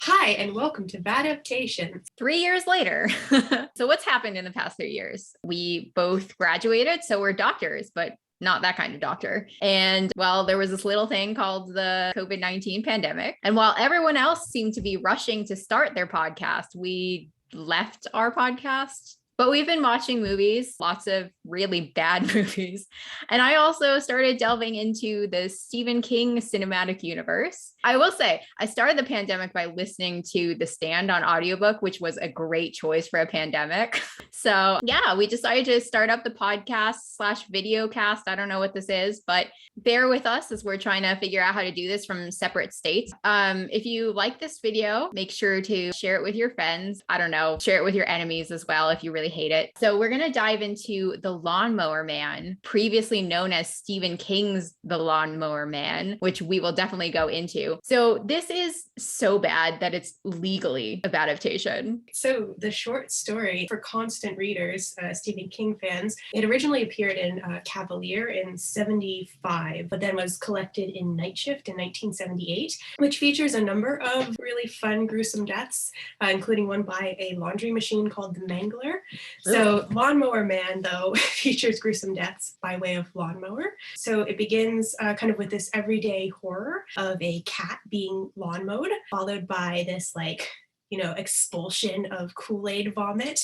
Hi, and welcome to Vadaptations. 3 years later. So what's happened in the past 3 years? We both graduated, so we're doctors, but not that kind of doctor. And well, there was this little thing called the COVID-19 pandemic. And while everyone else seemed to be rushing to start their podcast, we left our podcast. But we've been watching movies, lots of really bad movies. And I also started delving into the Stephen King cinematic universe. I will say, I started the pandemic by listening to The Stand on audiobook, which was a great choice for a pandemic. So yeah, we decided to start up the podcast slash video cast. I don't know what this is, but bear with us as we're trying to figure out how to do this from separate states. If you like this video, make sure to share it with your friends. I don't know, share it with your enemies as well if you really hate it. So we're going to dive into The Lawnmower Man, previously known as Stephen King's The Lawnmower Man, which we will definitely go into. So this is so bad that it's legally a bad adaptation. So the short story, for constant readers, Stephen King fans, it originally appeared in Cavalier in 75, but then was collected in Night Shift in 1978, which features a number of really fun, gruesome deaths, including one by a laundry machine called the Mangler. So Lawnmower Man, though, features gruesome deaths by way of lawnmower. So it begins kind of with this everyday horror of a cat being lawn mowed, followed by this expulsion of Kool-Aid vomit.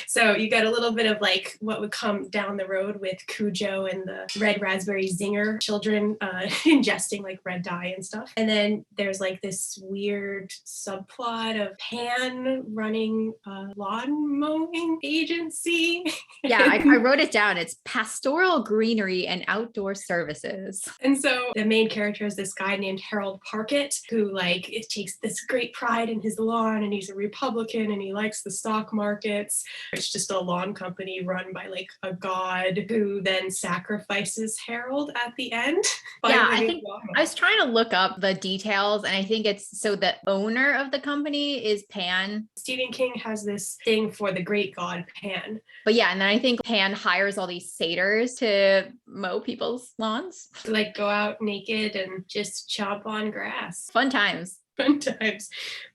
So you got a little bit of like what would come down the road with Cujo and the red raspberry zinger children ingesting like red dye and stuff. And then there's like this weird subplot of Pan running a lawn mowing agency. Yeah, I wrote it down. It's pastoral greenery and outdoor services. And so the main character is this guy named Harold Parkett, who it takes this great pride in his lawn, and he's a Republican and he likes the stock markets. It's just a lawn company run by like a god who then sacrifices Harold at the end. Yeah, I think I was trying to look up the details, and I think it's so the owner of the company is Pan. Stephen King has this thing for the great god Pan. But yeah, and then I think Pan hires all these satyrs to mow people's lawns. Like go out naked and just chomp on grass. Fun times. Fun times.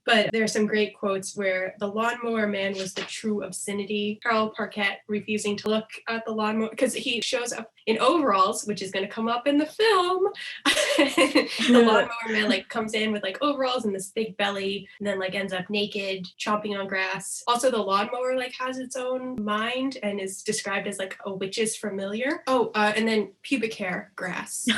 But there are some great quotes where the lawnmower man was the true obscenity. Harold Parkett refusing to look at the lawnmower because he shows up in overalls, which is going to come up in the film. The lawnmower man comes in with overalls and this big belly, and then ends up naked, chomping on grass. Also, the lawnmower has its own mind and is described as a witch's familiar. Oh, and then pubic hair, grass.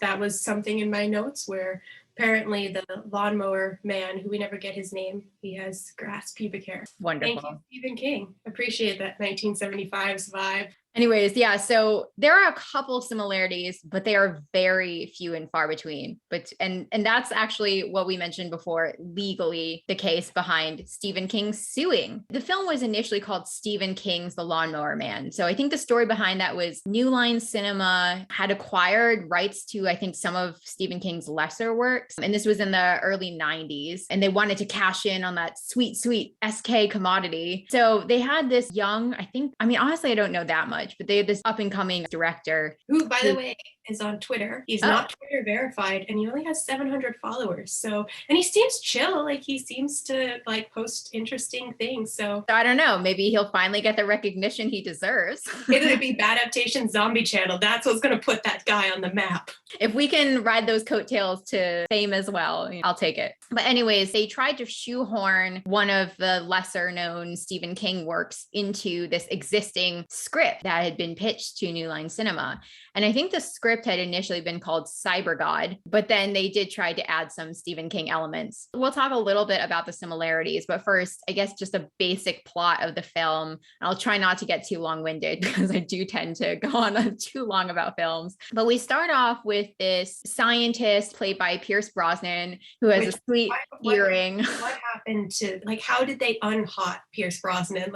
That was something in my notes where apparently the lawnmower man, who we never get his name, he has grass pubic hair. Wonderful. Thank you, Stephen King. Appreciate that 1975's vibe. Anyways, yeah, so there are a couple similarities, but they are very few and far between. And that's actually what we mentioned before, legally the case behind Stephen King suing. The film was initially called Stephen King's The Lawnmower Man. So I think the story behind that was New Line Cinema had acquired rights to, I think, some of Stephen King's lesser works. And this was in the early 90s. And they wanted to cash in on that sweet, sweet SK commodity. So they had this young, honestly, I don't know that much, but they had this up and coming director who, by the way, is on Twitter. He's not Twitter verified, and he only has 700 followers. So, and he seems chill. He seems to post interesting things. So I don't know. Maybe he'll finally get the recognition he deserves. It'll be Vadaptation Zombie Channel. That's what's going to put that guy on the map. If we can ride those coattails to fame as well, I'll take it. But anyways, they tried to shoehorn one of the lesser known Stephen King works into this existing script that had been pitched to New Line Cinema. And I think the script had initially been called Cyber God, but then they did try to add some Stephen King elements. We'll talk a little bit about the similarities, but first, I guess just a basic plot of the film. I'll try not to get too long-winded because I do tend to go on too long about films. But we start off with this scientist played by Pierce Brosnan, who has a sweet earring. What happened to, how did they unhot Pierce Brosnan?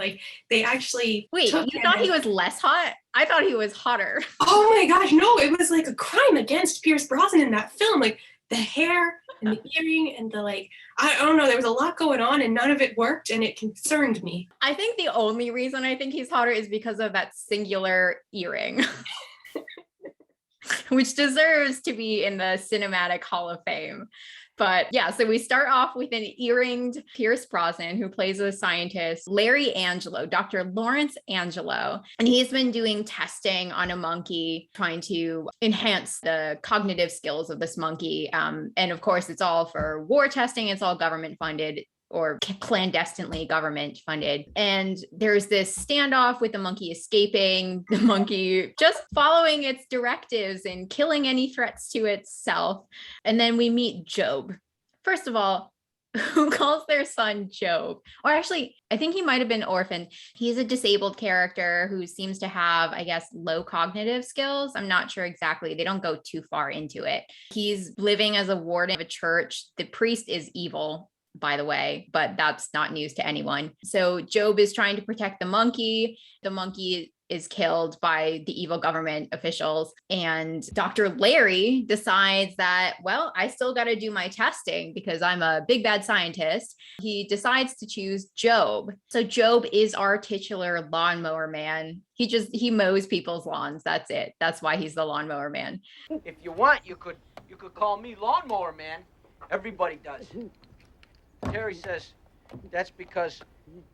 They actually... Wait, you thought he was less hot? I thought he was hotter. Oh my gosh, no, it was a crime against Pierce Brosnan in that film. The hair and the earring and I don't know, there was a lot going on and none of it worked and it concerned me. I think the only reason I think he's hotter is because of that singular earring. Which deserves to be in the Cinematic Hall of Fame. But yeah, so we start off with an earringed Pierce Brosnan who plays a scientist, Larry Angelo, Dr. Lawrence Angelo. And he's been doing testing on a monkey, trying to enhance the cognitive skills of this monkey. And of course, it's all for war testing, it's all government funded, or clandestinely government funded. And there's this standoff with the monkey escaping, the monkey just following its directives and killing any threats to itself. And then we meet Job. First of all, who calls their son Job? Or actually, I think he might have been orphaned. He's a disabled character who seems to have, I guess, low cognitive skills. I'm not sure exactly. They don't go too far into it. He's living as a warden of a church. The priest is evil, by the way, but that's not news to anyone. So Job is trying to protect the monkey. The monkey is killed by the evil government officials. And Dr. Larry decides that, well, I still got to do my testing because I'm a big bad scientist. He decides to choose Job. So Job is our titular lawnmower man. He mows people's lawns. That's it. That's why he's the lawnmower man. If you want, you could call me lawnmower man. Everybody does. Terry says that's because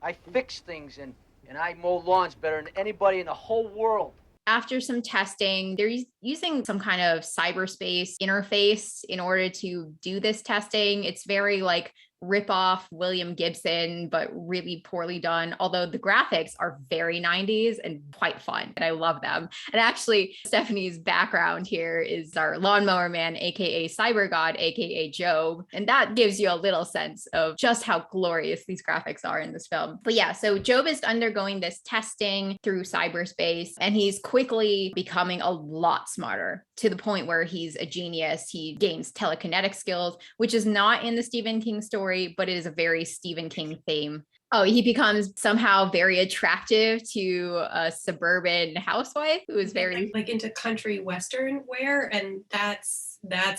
I fix things and I mow lawns better than anybody in the whole world. After some testing, they're using some kind of cyberspace interface in order to do this testing. It's very like rip off William Gibson, but really poorly done. Although the graphics are very 90s and quite fun. And I love them. And actually, Stephanie's background here is our lawnmower man, AKA Cyber God, AKA Job. And that gives you a little sense of just how glorious these graphics are in this film. But yeah, so Job is undergoing this testing through cyberspace, and he's quickly becoming a lot smarter to the point where he's a genius. He gains telekinetic skills, which is not in the Stephen King story, but it is a very Stephen King theme. Oh, he becomes somehow very attractive to a suburban housewife who is very like into country western wear, and that's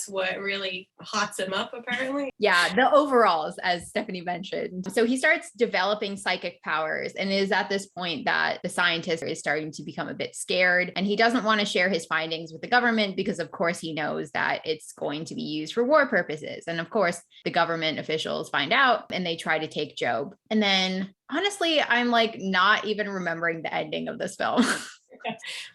what really hots him up apparently. Yeah, the overalls, as Stephanie mentioned. So he starts developing psychic powers, and it is at this point that the scientist is starting to become a bit scared, and he doesn't want to share his findings with the government because of course he knows that it's going to be used for war purposes. And of course the government officials find out and they try to take Job. And then honestly, I'm like not even remembering the ending of this film.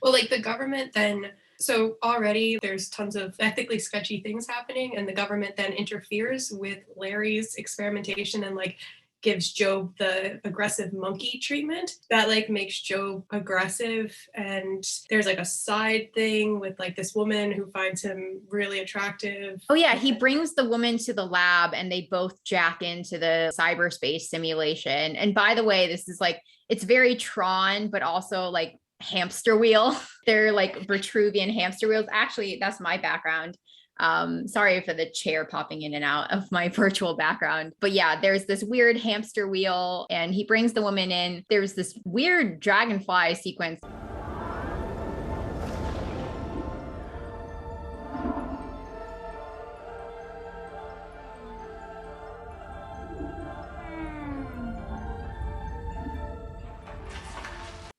Well, like the government then, so already there's tons of ethically sketchy things happening, and the government then interferes with Larry's experimentation and like gives Job the aggressive monkey treatment that like makes Job aggressive. And there's like a side thing with like this woman who finds him really attractive. Oh yeah, he brings the woman to the lab and they both jack into the cyberspace simulation. And by the way, this is like, it's very Tron, but also like hamster wheel. They're like Vitruvian hamster wheels. Actually, that's my background. Sorry for the chair popping in and out of my virtual background. But yeah, there's this weird hamster wheel and he brings the woman in. There's this weird dragonfly sequence.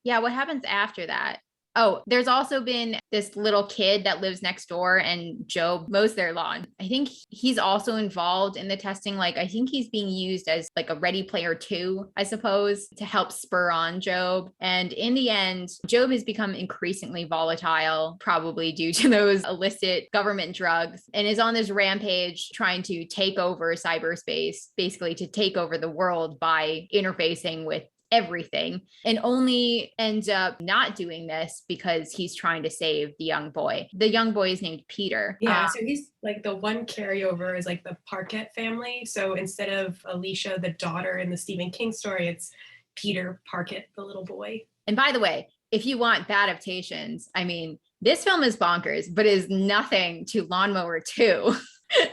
Yeah, what happens after that? Oh, there's also been this little kid that lives next door and Job mows their lawn. I think he's also involved in the testing. Like, I think he's being used as like a Ready Player 2, I suppose, to help spur on Job. And in the end, Job has become increasingly volatile, probably due to those illicit government drugs, and is on this rampage trying to take over cyberspace, basically to take over the world by interfacing with everything, and only ends up not doing this because he's trying to save the young boy. The young boy is named Peter. Yeah, so he's like the one carryover is like the Parkett family. So instead of Alicia, the daughter in the Stephen King story, it's Peter Parkett, the little boy. And by the way, if you want bad adaptations, I mean, this film is bonkers, but is nothing to Lawnmower 2.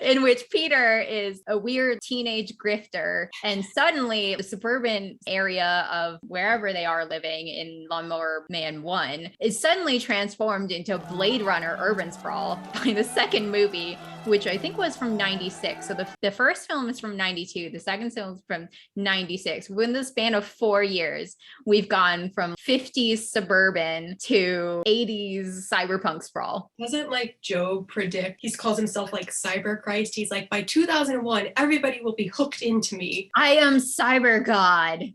In which Peter is a weird teenage grifter, and suddenly the suburban area of wherever they are living in Lawnmower Man 1 is suddenly transformed into Blade Runner urban sprawl by the second movie, which I think was from 96. So the first film is from 92, the second film is from 96. Within the span of 4 years, we've gone from 50s suburban to 80s cyberpunk sprawl. Doesn't like Job predict, he calls himself like cyber Cyber Christ. He's like, by 2001, everybody will be hooked into me. I am Cyber God.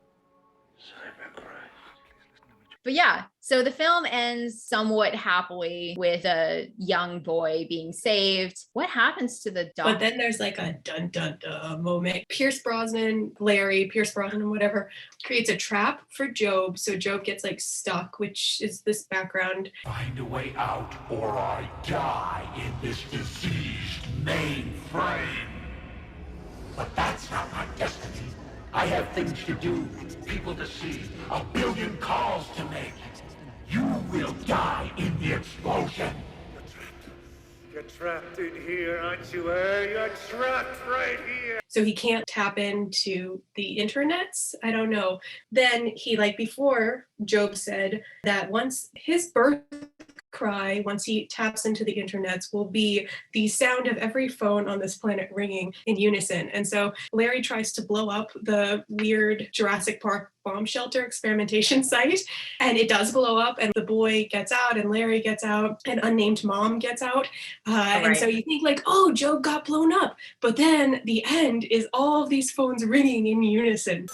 But yeah, so the film ends somewhat happily with a young boy being saved. What happens to the dog? But then there's like a dun dun dun moment. Pierce Brosnan, whatever, creates a trap for Job. So Job gets like stuck, which is this background. Find a way out or I die in this diseased mainframe. But that's not my destiny. I have things to do, people to see, a billion calls to make. You will die in the explosion. You're trapped in here, aren't you? You're trapped right here. So he can't tap into the internets. I don't know. Then he, like before, Job said that once his birth cry, once he taps into the internets, will be the sound of every phone on this planet ringing in unison. And so Larry tries to blow up the weird Jurassic Park bomb shelter experimentation site, and it does blow up, and the boy gets out, and Larry gets out, and unnamed mom gets out. And so you think like, oh, Job got blown up. But then the end is all of these phones ringing in unison.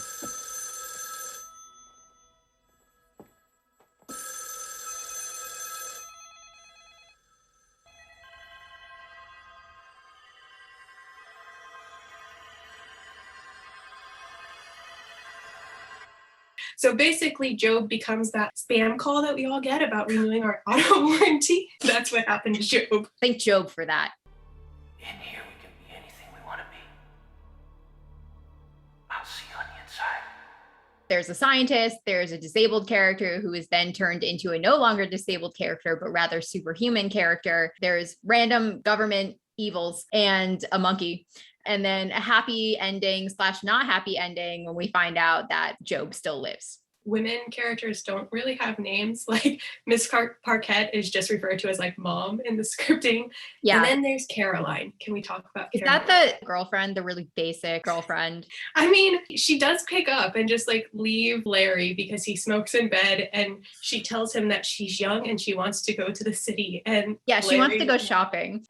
So basically, Job becomes that spam call that we all get about renewing our auto warranty. That's what happened to Job. Thank Job for that. In here we can be anything we want to be. I'll see you on the inside. There's a scientist, there's a disabled character who is then turned into a no longer disabled character, but rather superhuman character. There's random government evils and a monkey. And then a happy ending / not happy ending when we find out that Job still lives. Women characters don't really have names. Like Miss Parquette is just referred to as like mom in the scripting. Yeah. And then there's Caroline. Can we talk about Is Caroline? that the girlfriend, the really basic girlfriend? I mean, she does pick up and just like leave Larry because he smokes in bed, and she tells him that she's young and she wants to go to the city. And Yeah, she wants to Larry- go shopping.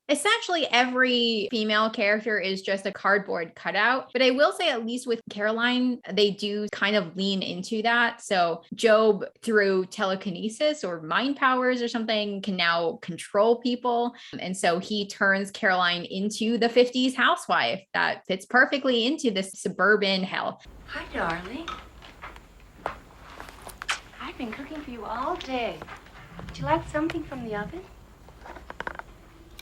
Essentially, every female character is just a cardboard cutout. But I will say, at least with Caroline, they do kind of lean into that. So Job, through telekinesis or mind powers or something, can now control people. And so he turns Caroline into the 50s housewife that fits perfectly into this suburban hell. Hi, darling. I've been cooking for you all day. Would you like something from the oven?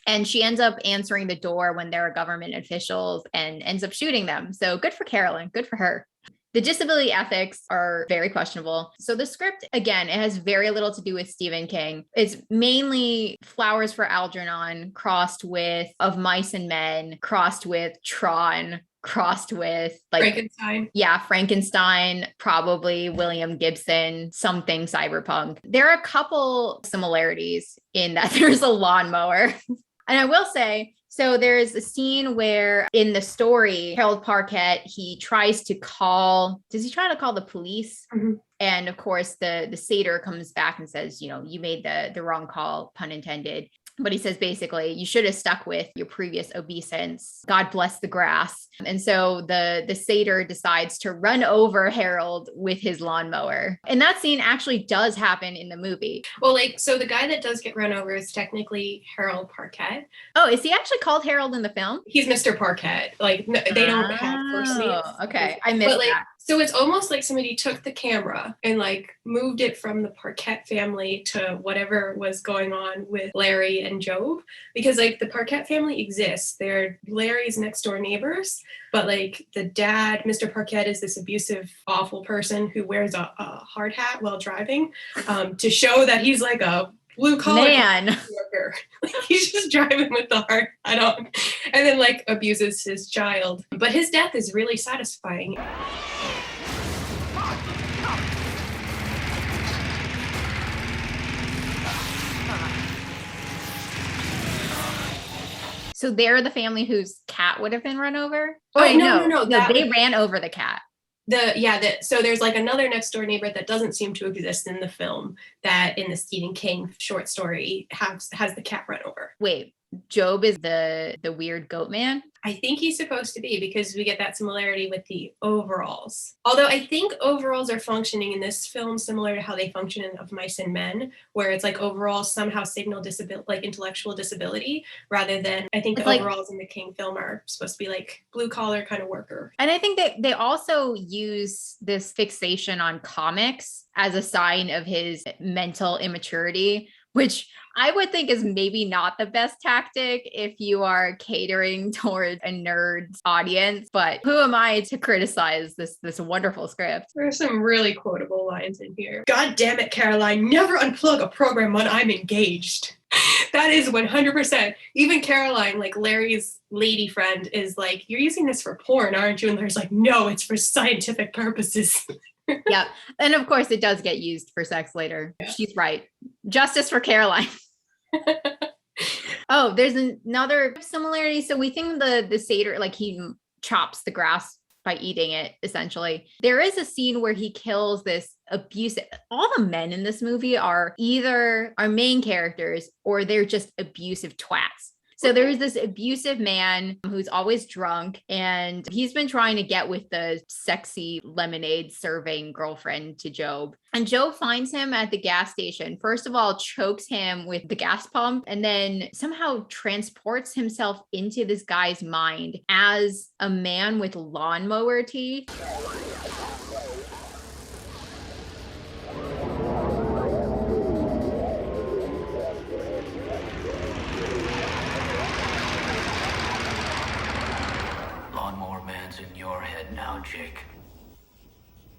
And she ends up answering the door when there are government officials and ends up shooting them. So good for Carolyn, good for her. The disability ethics are very questionable. So the script, again, it has very little to do with Stephen King. It's mainly Flowers for Algernon crossed with Of Mice and Men, crossed with Tron, crossed with like Frankenstein. Yeah, Frankenstein, probably William Gibson, something cyberpunk. There are a couple similarities in that there's a lawnmower. And I will say, so there's a scene where in the story, Harold Parquet, he tries to call, does he try to call the police? Mm-hmm. And of course, the satyr comes back and says, you know, you made the wrong call, pun intended. But he says, basically, you should have stuck with your previous obeisance. God bless the grass. And so the satyr decides to run over Harold with his lawnmower. And that scene actually does happen in the movie. Well, like, so the guy that does get run over is technically Harold Parquet. Oh, is he actually called Harold in the film? He's Mr. Parquet. Like, no, they don't have first names. Okay, I missed But like, that. so it's almost like somebody took the camera and like moved it from the Parquet family to whatever was going on with Larry and Job, because like the Parquet family exists. They're Larry's next door neighbors, but like the dad, Mr. Parquet, is this abusive, awful person who wears a hard hat while driving to show that he's like a blue collar Man. worker. Like, he's just driving with the heart hat on, and then like abuses his child. But his death is really satisfying. So they're the family whose cat would have been run over? Oh, no, They ran over the cat. So there's like another next door neighbor that doesn't seem to exist in the film, that in the Stephen King short story has the cat run over. Wait, Job is the weird goat man? I think he's supposed to be because we get that similarity with the overalls. Although I think overalls are functioning in this film similar to how they function in Of Mice and Men, where it's like overalls somehow signal disability, like intellectual disability, rather than I think It's the like- overalls in the King film are supposed to be like blue collar kind of worker. And I think that they also use this fixation on comics as a sign of his mental immaturity, which I would think is maybe not the best tactic if you are catering towards a nerd's audience. But who am I to criticize this wonderful script? There are some really quotable lines in here. God damn it, Caroline, never unplug a program when I'm engaged. That is 100%. Even Caroline, like Larry's lady friend, is like, you're using this for porn, aren't you? And Larry's like, no, it's for scientific purposes. Yep. And of course, it does get used for sex later. Yeah. She's right. Justice for Caroline. Oh, there's another similarity. So we think the satyr, like he chops the grass by eating it, essentially. There is a scene where he kills this abusive. All the men in this movie are either our main characters or they're just abusive twats. So there's this abusive man who's always drunk, and he's been trying to get with the sexy lemonade serving girlfriend to Job. And Job finds him at the gas station. First of all, chokes him with the gas pump, and then somehow transports himself into this guy's mind as a man with lawnmower teeth. In your head now, Jake.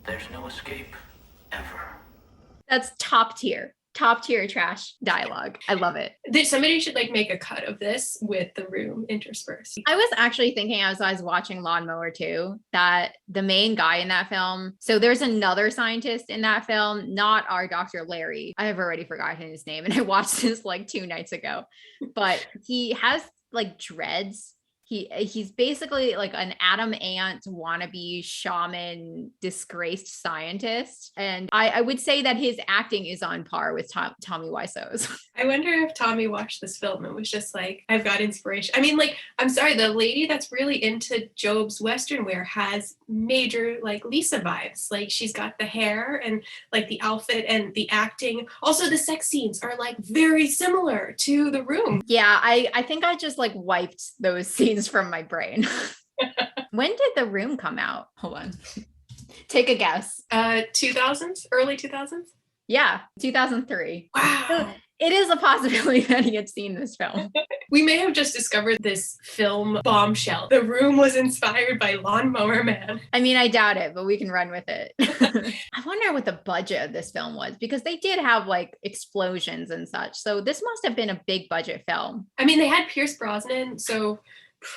There's no escape, ever. That's top tier trash dialogue. I love it. Somebody should like make a cut of this with The Room interspersed. I was actually thinking as I was watching Lawnmower 2 that the main guy in that film, so there's another scientist in that film, not our Dr. Larry. I have already forgotten his name and I watched this like 2 nights ago, but he has like dreads. He's basically like an Adam Ant wannabe shaman, disgraced scientist. And I would say that his acting is on par with Tommy Wiseau's. I wonder if Tommy watched this film and was just like, I've got inspiration. I mean, like, I'm sorry, the lady that's really into Job's Western wear has major like Lisa vibes. Like she's got the hair and like the outfit and the acting. Also the sex scenes are like very similar to The Room. Yeah, I think I just like wiped those scenes from my brain. When did The Room come out? Hold on. Take a guess. 2000s, early 2000s? Yeah, 2003. Wow. So it is a possibility that he had seen this film. We may have just discovered this film bombshell. The Room was inspired by Lawnmower Man. I mean, I doubt it, but we can run with it. I wonder what the budget of this film was because they did have like explosions and such. So this must have been a big budget film. I mean, they had Pierce Brosnan, so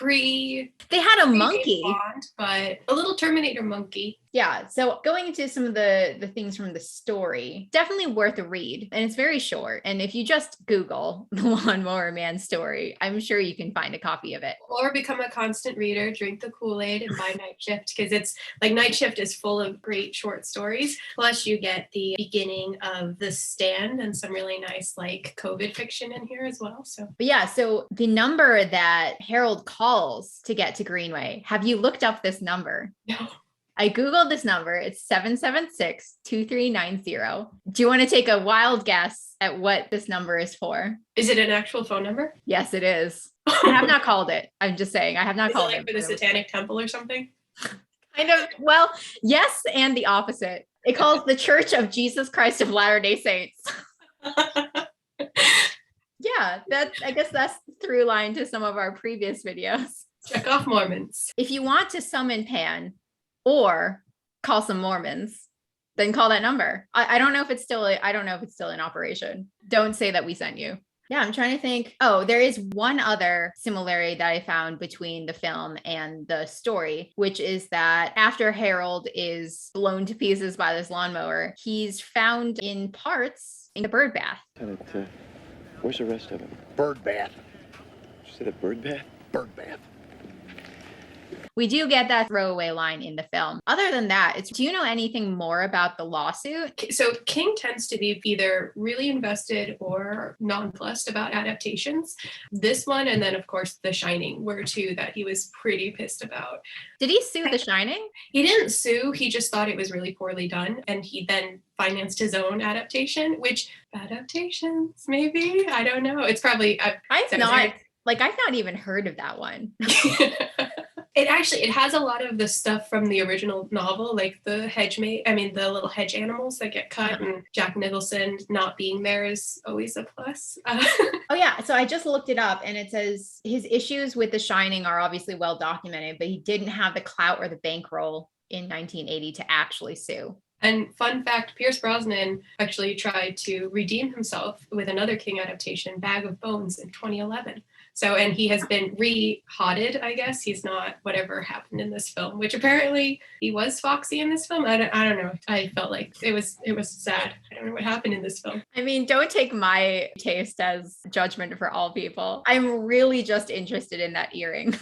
they had a monkey, Bond, but a little Terminator monkey. Yeah. So going into some of the things from the story, definitely worth a read. And it's very short. And if you just Google the Lawnmower Man story, I'm sure you can find a copy of it. Or become a constant reader, drink the Kool-Aid and buy Night Shift, because it's like Night Shift is full of great short stories. Plus you get the beginning of The Stand and some really nice like COVID fiction in here as well. So, but yeah, so the number that Harold calls to get to Greenway, have you looked up this number? No. I Googled this number. It's 776-2390. Do you want to take a wild guess at what this number is for? Is it an actual phone number? Yes, it is. I have not called it. I'm just saying I have not called it. For the Satanic Temple or something? Kind of. Well, yes, and the opposite. It calls the Church of Jesus Christ of Latter-day Saints. Yeah, I guess that's the through line to some of our previous videos. Check off Mormons. If you want to summon Pan, or call some Mormons, then call that number. I don't know if it's still in operation. Don't say that we sent you. Yeah, I'm trying to think. Oh, there is one other similarity that I found between the film and the story, which is that after Harold is blown to pieces by this lawnmower, he's found in parts in a bird bath. Where's the rest of him? Bird bath. Did you say the bird bath? Bird bath. We do get that throwaway line in the film. Other than that, do you know anything more about the lawsuit? So King tends to be either really invested or nonplussed about adaptations. This one, and then of course The Shining, were two that he was pretty pissed about. Did he sue The Shining? He didn't sue, he just thought it was really poorly done, and he then financed his own adaptation, which adaptations, maybe? I don't know. It's probably... I've not even heard of that one. It has a lot of the stuff from the original novel, like the the little hedge animals that get cut, and Jack Nicholson not being there is always a plus. Oh yeah, so I just looked it up and it says his issues with The Shining are obviously well documented, but he didn't have the clout or the bankroll in 1980 to actually sue. And fun fact, Pierce Brosnan actually tried to redeem himself with another King adaptation, Bag of Bones, in 2011. So, and he has been re-hotted, I guess. He's not whatever happened in this film, which apparently he was foxy in this film. I don't know. I felt like it was sad. I don't know what happened in this film. I mean, don't take my taste as judgment for all people. I'm really just interested in that earring.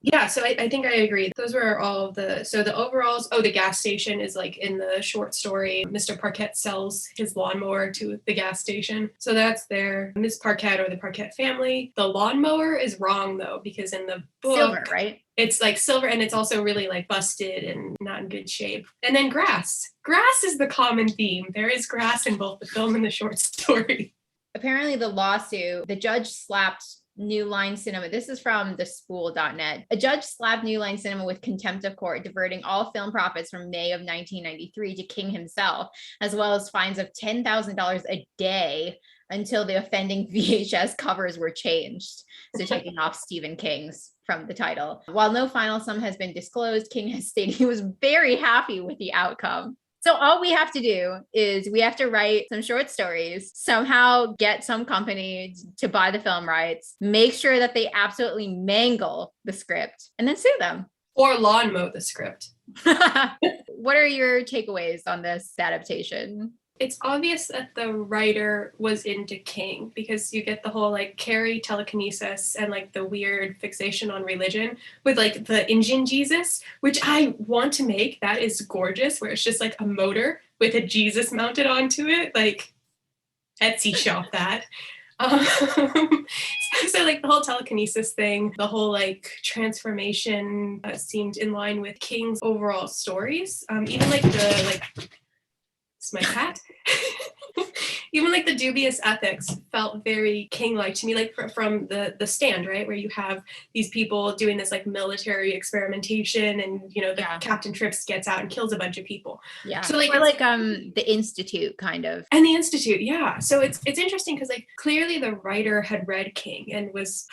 Yeah, so I think I agree. Those were all the overalls. Oh, the gas station is like in the short story. Mr. Parquet sells his lawnmower to the gas station. So that's there. Miss Parquet or the Parquet family. The lawnmower is wrong though, because in the book, silver, right? It's like silver and it's also really like busted and not in good shape. And then grass. Grass is the common theme. There is grass in both the film and the short story. Apparently the lawsuit, the judge slapped New Line Cinema. This is from thespool.net. A judge slapped New Line Cinema with contempt of court, diverting all film profits from May of 1993 to King himself, as well as fines of $10,000 a day until the offending VHS covers were changed. So taking off Stephen King's from the title. While no final sum has been disclosed, King has stated he was very happy with the outcome. So all we have to do is we have to write some short stories, somehow get some company to buy the film rights, make sure that they absolutely mangle the script, and then sue them. Or lawn mow the script. What are your takeaways on this adaptation? It's obvious that the writer was into King because you get the whole like Carrie telekinesis and like the weird fixation on religion with like the engine Jesus, which I want to make. That is gorgeous, where it's just like a motor with a Jesus mounted onto it. Like Etsy shop that. So like the whole telekinesis thing, the whole like transformation seemed in line with King's overall stories. Even like it's my cat. Even like the dubious ethics felt very King-like to me, like from the Stand, right, where you have these people doing this like military experimentation, and Captain Trips gets out and kills a bunch of people. Yeah, so like the Institute kind of. And the Institute, yeah. So it's interesting because like clearly the writer had read King and was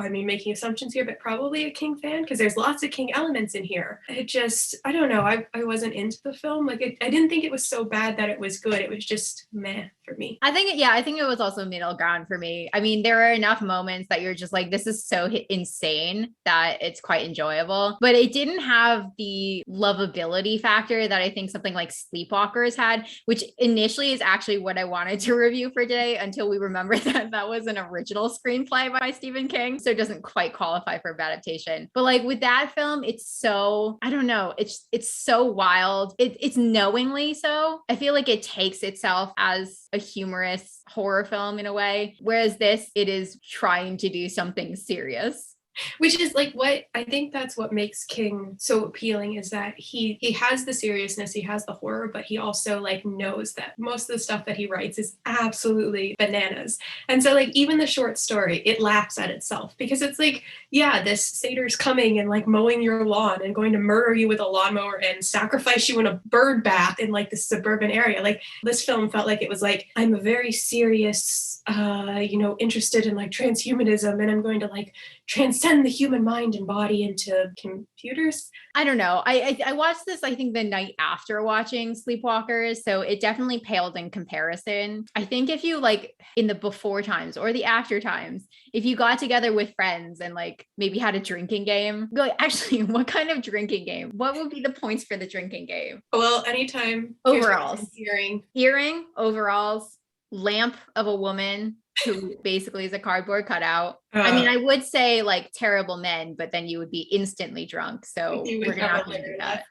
making assumptions here, but probably a King fan because there's lots of King elements in here. It just, I don't know, I wasn't into the film. Like I didn't think it was so bad that it was good. It was just meh for me. I think it was also middle ground for me. I mean, there are enough moments that you're just like, this is so insane that it's quite enjoyable, but it didn't have the lovability factor that I think something like Sleepwalkers had, which initially is actually what I wanted to review for today until we remembered that was an original screenplay by Stephen King. So it doesn't quite qualify for adaptation. But like with that film, it's so, I don't know, it's so wild. It's knowingly so. I feel like it takes itself as a humorous horror film in a way, whereas this, it is trying to do something serious. Which is like what I think that's what makes King so appealing, is that he has the seriousness, he has the horror, but he also like knows that most of the stuff that he writes is absolutely bananas. And so like even the short story, it laughs at itself because it's like, yeah, this satyr's coming and like mowing your lawn and going to murder you with a lawnmower and sacrifice you in a bird bath in like this suburban area. Like this film felt like it was like, I'm a very serious, interested in like transhumanism, and I'm going to like transcend the human mind and body into computers. I don't know. I watched this, I think, the night after watching Sleepwalkers. So it definitely paled in comparison. I think if you like in the before times or the after times, if you got together with friends and like maybe had a drinking game, go actually, what kind of drinking game? What would be the points for the drinking game? Well, anytime. Overalls. Earring, overalls, lamp of a woman, who basically is a cardboard cutout. I mean, I would say like terrible men, but then you would be instantly drunk. So You would we're gonna have have a to do litter that.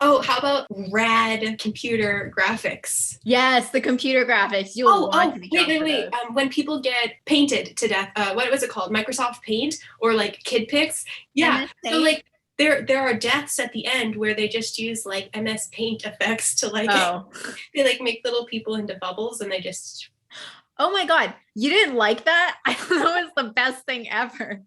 Oh, how about rad computer graphics? Yes, the computer graphics. You'll want to be drunk for wait. those. When people get painted to death, what was it called? Microsoft Paint or like Kid Pics? Yeah. MS So Paint? like there are deaths at the end where they just use like MS Paint effects to like Oh. they like make little people into bubbles and they just Oh my God. You didn't like that? I thought that was the best thing ever.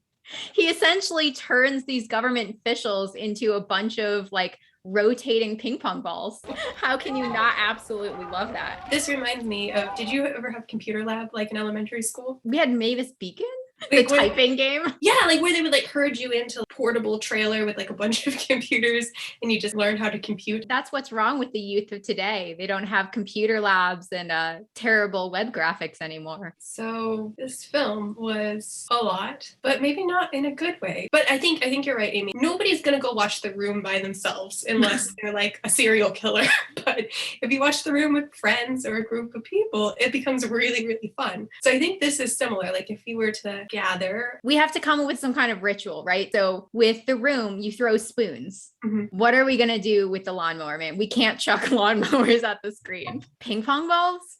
He essentially turns these government officials into a bunch of like rotating ping pong balls. How can you not absolutely love that? This reminds me of, did you ever have computer lab like in elementary school? We had Mavis Beacon, the Like, when- typing game. Yeah, like where they would like herd you into a portable trailer with like a bunch of computers and you just learn how to compute. That's what's wrong with the youth of today. They don't have computer labs and terrible web graphics anymore. So this film was a lot, but maybe not in a good way. But I think you're right, Amy. Nobody's gonna go watch The Room by themselves unless they're like a serial killer. But if you watch The Room with friends or a group of people, it becomes really, really fun. So I think this is similar. Like if you were to gather, We have to come up with some kind of ritual, right? So with The Room, you throw spoons. Mhm. What are we going to do with the lawnmower man? We can't chuck lawnmowers at the screen. Ping pong balls?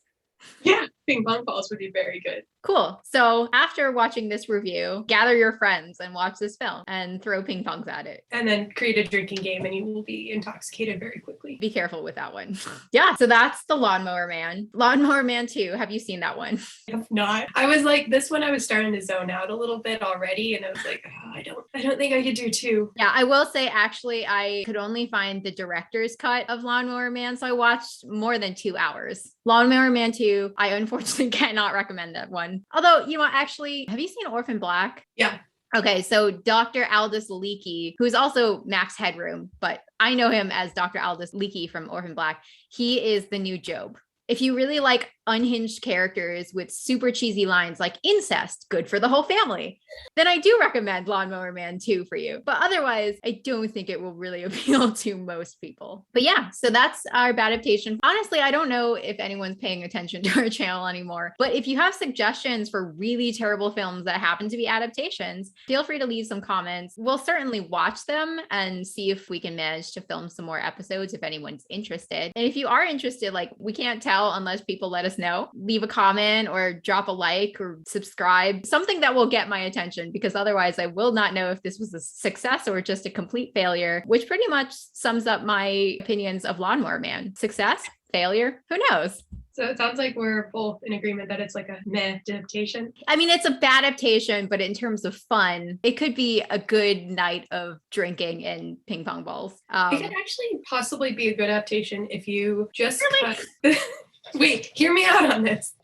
yeah, ping pong balls would be very good. Cool. So after watching this review, gather your friends and watch this film and throw ping pongs at it. And then create a drinking game and you will be intoxicated very quickly. Be careful with that one. Yeah. So that's the Lawnmower Man. Lawnmower Man 2. Have you seen that one? If not, I was like, this one I was starting to zone out a little bit already. And I was like, oh, I don't think I could do two. Yeah, I will say actually I could only find the director's cut of Lawnmower Man. So I watched more than 2 hours. Lawnmower Man 2, I unfortunately cannot recommend that one. Although, you know, actually, have you seen Orphan Black? Yeah. Okay, so Dr. Aldous Leakey, who's also Max Headroom, but I know him as Dr. Aldous Leakey from Orphan Black. He is the new Job. If you really like unhinged characters with super cheesy lines like incest, good for the whole family, then I do recommend Lawnmower Man 2 for you. But otherwise, I don't think it will really appeal to most people. But yeah, so that's our adaptation. Honestly, I don't know if anyone's paying attention to our channel anymore, but if you have suggestions for really terrible films that happen to be adaptations, feel free to leave some comments. We'll certainly watch them and see if we can manage to film some more episodes if anyone's interested. And if you are interested, like we can't tell unless people let us know. Leave a comment or drop a like or subscribe, something that will get my attention, because otherwise I will not know if this was a success or just a complete failure, which pretty much sums up my opinions of Lawnmower Man. Success, failure, who knows? So it sounds like we're both in agreement that it's like a meh adaptation. I mean, it's a bad adaptation, but in terms of fun, it could be a good night of drinking and ping pong balls. It could actually possibly be a good adaptation if you just cut... Wait, hear me out on this.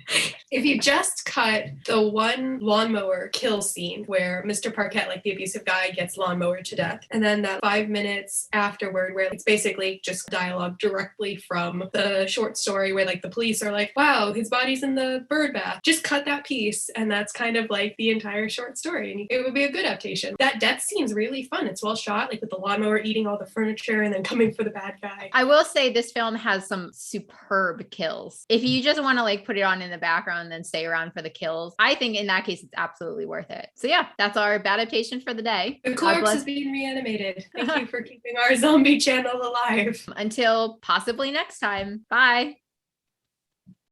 If you just cut the one lawnmower kill scene where Mr. Parquet, like the abusive guy, gets lawnmower to death, and then that 5 minutes afterward where it's basically just dialogue directly from the short story where like the police are like, wow, his body's in the bird bath. Just cut that piece, and that's kind of like the entire short story, and it would be a good adaptation. That death scene's really fun. It's well shot, like with the lawnmower eating all the furniture and then coming for the bad guy. I will say this film has some superb kills. If you just want to like put it on in the background and then stay around for the kills, I think in that case it's absolutely worth it. So yeah, that's our adaptation for the day. The God corpse bless. is being reanimated. Thank you for keeping our zombie channel alive. Until possibly next time. Bye.